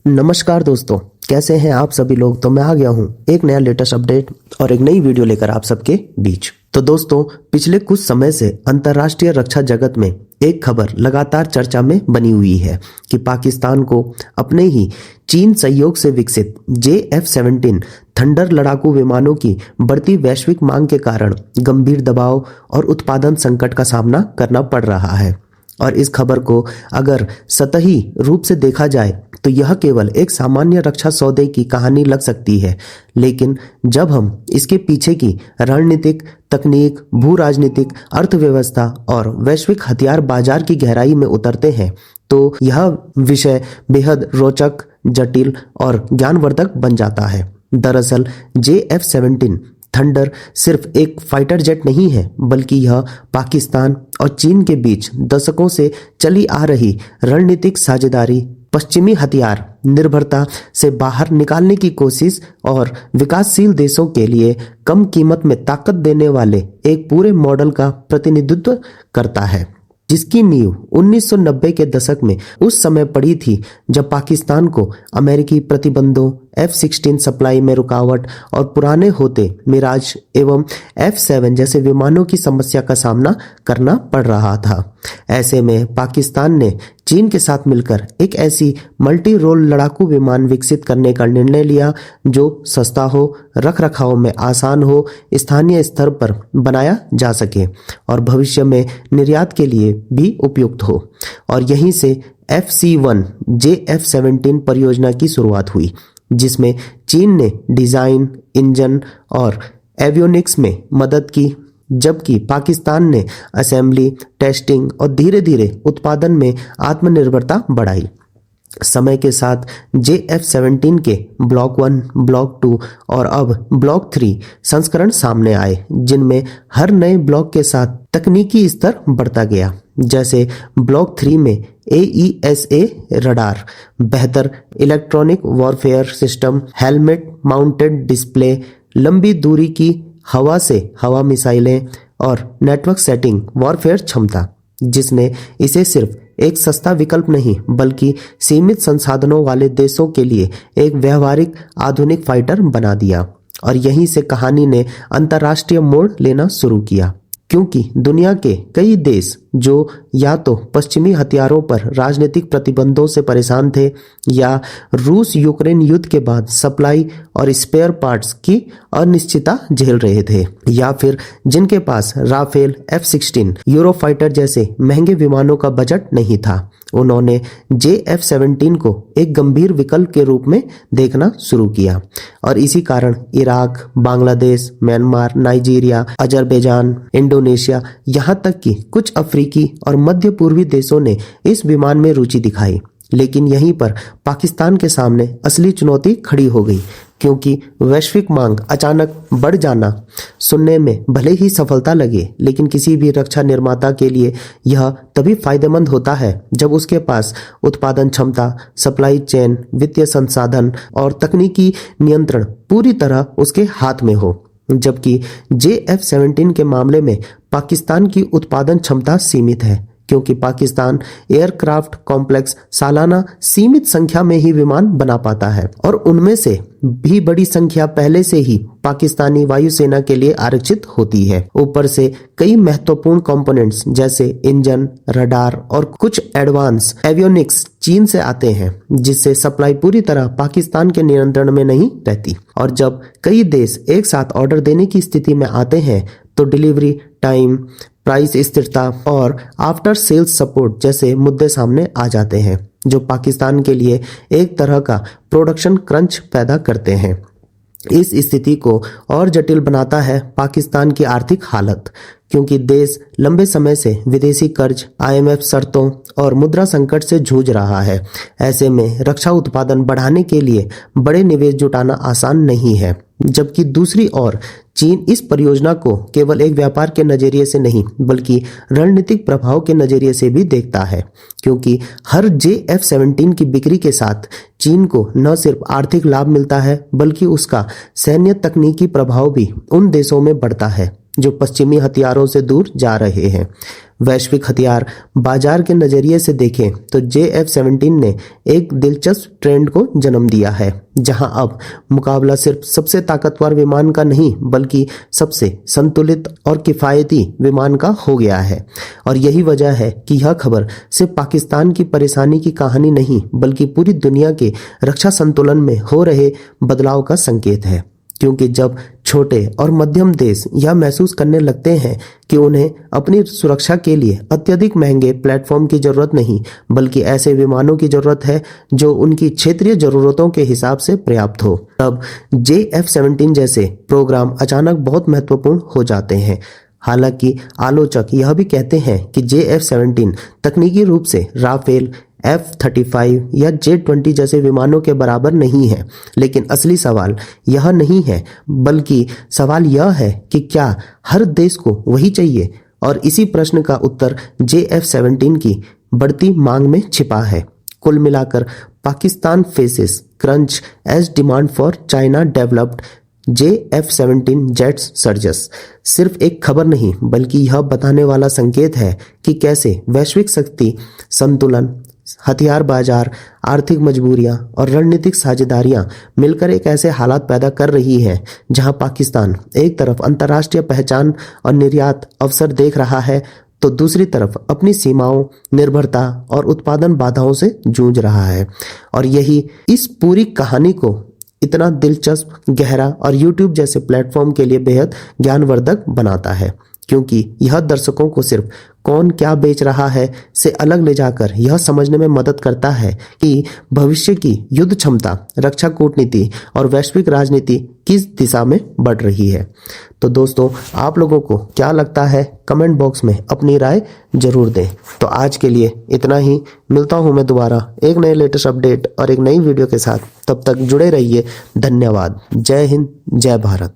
नमस्कार दोस्तों, कैसे हैं आप सभी लोग। तो मैं आ गया हूं एक नया लेटेस्ट अपडेट और एक नई वीडियो लेकर आप सबके बीच। तो दोस्तों, पिछले कुछ समय से अंतर्राष्ट्रीय रक्षा जगत में एक खबर लगातार चर्चा में बनी हुई है कि पाकिस्तान को अपने ही चीन सहयोग से विकसित JF-17 थंडर लड़ाकू विमानों की बढ़ती वैश्विक मांग के कारण गंभीर दबाव और उत्पादन संकट का सामना करना पड़ रहा है। और इस खबर को अगर सतही रूप से देखा जाए तो यह केवल एक सामान्य रक्षा सौदे की कहानी लग सकती है, लेकिन जब हम इसके पीछे की रणनीतिक, तकनीक, भू राजनीतिक, अर्थव्यवस्था और वैश्विक हथियार बाजार की गहराई में उतरते हैं तो यह विषय बेहद रोचक, जटिल और ज्ञानवर्धक बन जाता है। दरअसल JF-17 थंडर सिर्फ एक फाइटर जेट नहीं है, बल्कि यह पाकिस्तान और चीन के बीच दशकों से चली आ रही रणनीतिक साझेदारी, पश्चिमी हथियार निर्भरता से बाहर निकालने की कोशिश और विकासशील देशों के लिए कम कीमत में ताकत देने वाले एक पूरे मॉडल का प्रतिनिधित्व करता है, जिसकी नींव 1990 के दशक में उस समय पड़ी थी जब पाकिस्तान को अमेरिकी प्रतिबंधों, F-16 सप्लाई में रुकावट और पुराने होते मिराज एवं F-7 जैसे विमानों की समस्या का सामना करना पड़ रहा था। ऐसे में पाकिस्तान ने चीन के साथ मिलकर एक ऐसी मल्टी रोल लड़ाकू विमान विकसित करने का निर्णय लिया जो सस्ता हो, रख रखाव में आसान हो, स्थानीय स्तर पर बनाया जा सके और भविष्य में निर्यात के लिए भी उपयुक्त हो। और यहीं से FC-1 JF-17 परियोजना की शुरुआत हुई, जिसमें चीन ने डिजाइन, इंजन और एवियोनिक्स में मदद की, जबकि पाकिस्तान ने असेंबली, टेस्टिंग और धीरे धीरे उत्पादन में आत्मनिर्भरता बढ़ाई। समय के साथ JF-17 के ब्लॉक 1, ब्लॉक 2 और अब ब्लॉक 3 संस्करण सामने आए, जिनमें हर नए ब्लॉक के साथ तकनीकी स्तर बढ़ता गया। जैसे ब्लॉक 3 में AESA रडार, बेहतर electronic warfare system, helmet mounted display, लंबी दूरी की हवा से हवा मिसाइलें और नेटवर्क सेटिंग वॉरफेयर क्षमता, जिसने इसे सिर्फ एक सस्ता विकल्प नहीं बल्कि सीमित संसाधनों वाले देशों के लिए एक व्यवहारिक आधुनिक फाइटर बना दिया। और यहीं से कहानी ने अंतर्राष्ट्रीय मोड़ लेना शुरू किया, क्योंकि दुनिया के कई देश जो या तो पश्चिमी हथियारों पर राजनीतिक प्रतिबंधों से परेशान थे या रूस यूक्रेन युद्ध के बाद सप्लाई और स्पेयर पार्ट्स की अनिश्चितता झेल रहे थे, या फिर जिनके पास राफेल, F-16, यूरोफाइटर जैसे महंगे विमानों का बजट नहीं था, उन्होंने JF-17 को एक गंभीर विकल्प के रूप में देखना शुरू किया। और इसी कारण Iraq, Bangladesh, Myanmar, Nigeria, Azerbaijan, Indonesia, यहाँ तक कि कुछ अफ्रीकी और मध्य पूर्वी देशों ने इस विमान में रुचि दिखाई। लेकिन यहीं पर पाकिस्तान के सामने असली चुनौती खड़ी हो गई, क्योंकि वैश्विक मांग अचानक बढ़ जाना सुनने में भले ही सफलता लगे, लेकिन किसी भी रक्षा निर्माता के लिए यह तभी फायदेमंद होता है जब उसके पास उत्पादन क्षमता, सप्लाई चेन, वित्तीय संसाधन और तकनीकी नियंत्रण पूरी तरह उसके हाथ में हो। जबकि JF-17 के मामले में पाकिस्तान की उत्पादन क्षमता सीमित है, क्योंकि पाकिस्तान एयरक्राफ्ट कॉम्प्लेक्स सालाना सीमित संख्या में ही विमान बना पाता है और उनमें से भी बड़ी संख्या पहले से ही पाकिस्तानी वायुसेना के लिए आरक्षित होती है। ऊपर से कई महत्वपूर्ण कंपोनेंट्स जैसे इंजन, रडार और कुछ एडवांस एवियोनिक्स चीन से आते हैं, जिससे सप्लाई पूरी तरह पाकिस्तान के नियंत्रण में नहीं रहती। और जब कई देश एक साथ ऑर्डर देने की स्थिति में आते हैं तो डिलीवरी टाइम, प्राइस स्थिरता और आफ्टर सेल्स सपोर्ट जैसे मुद्दे सामने आ जाते हैं, जो पाकिस्तान के लिए एक तरह का प्रोडक्शन क्रंच पैदा करते हैं। इस स्थिति को और जटिल बनाता है पाकिस्तान की आर्थिक हालत, क्योंकि देश लंबे समय से विदेशी कर्ज, IMF शर्तों और मुद्रा संकट से जूझ रहा है। ऐसे में रक्षा उत्पादन बढ़ाने के लिए बड़े निवेश जुटाना आसान नहीं है, जबकि दूसरी ओर चीन इस परियोजना को केवल एक व्यापार के नजरिए से नहीं बल्कि रणनीतिक प्रभाव के नजरिए से भी देखता है, क्योंकि हर JF-17 की बिक्री के साथ चीन को न सिर्फ आर्थिक लाभ मिलता है बल्कि उसका सैन्य तकनीकी प्रभाव भी उन देशों में बढ़ता है जो पश्चिमी हथियारों से दूर जा रहे हैं। वैश्विक हथियार बाजार के नजरिए से देखें तो JF-17 ने एक दिलचस्प ट्रेंड को जन्म दिया है, जहां अब मुकाबला सिर्फ सबसे ताकतवर विमान का नहीं बल्कि सबसे संतुलित और किफायती विमान का हो गया है। और यही वजह है कि यह खबर सिर्फ पाकिस्तान की परेशानी की कहानी नहीं बल्कि पूरी दुनिया के रक्षा संतुलन में हो रहे बदलाव का संकेत है। क्योंकि जब छोटे और मध्यम देश यह महसूस करने लगते हैं कि उन्हें अपनी सुरक्षा के लिए अत्यधिक महंगे प्लेटफॉर्म की जरूरत नहीं बल्कि ऐसे विमानों की जरूरत है जो उनकी क्षेत्रीय जरूरतों के हिसाब से पर्याप्त हो, तब JF-17 जैसे प्रोग्राम अचानक बहुत महत्वपूर्ण हो जाते हैं। हालांकि आलोचक यह भी कहते हैं कि JF-17 तकनीकी रूप से राफेल, F-35 या J-20 जैसे विमानों के बराबर नहीं है, लेकिन असली सवाल यह नहीं है बल्कि सवाल यह है कि क्या हर देश को वही चाहिए। और इसी प्रश्न का उत्तर JF-17 की बढ़ती मांग में छिपा है। कुल मिलाकर Pakistan faces crunch as demand for China developed JF-17 jets surges सिर्फ एक खबर नहीं बल्कि यह बताने वाला संकेत है कि कैसे वैश्विक शक्ति संतुलन, हथियार बाजार, आर्थिक मजबूरियां और रणनीतिक साझेदारियां मिलकर एक ऐसे हालात पैदा कर रही है जहां पाकिस्तान एक तरफ अंतर्राष्ट्रीय पहचान और निर्यात अवसर देख रहा है तो दूसरी तरफ अपनी सीमाओं, निर्भरता और उत्पादन बाधाओं से जूझ रहा है। और यही इस पूरी कहानी को इतना दिलचस्प, गहरा और YouTube जैसे प्लेटफॉर्म के लिए बेहद ज्ञानवर्धक बनाता है, क्योंकि यह दर्शकों को सिर्फ कौन क्या बेच रहा है से अलग ले जाकर यह समझने में मदद करता है कि भविष्य की युद्ध क्षमता, रक्षा कूटनीति और वैश्विक राजनीति किस दिशा में बढ़ रही है। तो दोस्तों, आप लोगों को क्या लगता है कमेंट बॉक्स में अपनी राय जरूर दें। तो आज के लिए इतना ही, मिलता हूं मैं दोबारा एक नए लेटेस्ट अपडेट और एक नई वीडियो के साथ। तब तक जुड़े रहिए। धन्यवाद। जय हिंद, जय भारत।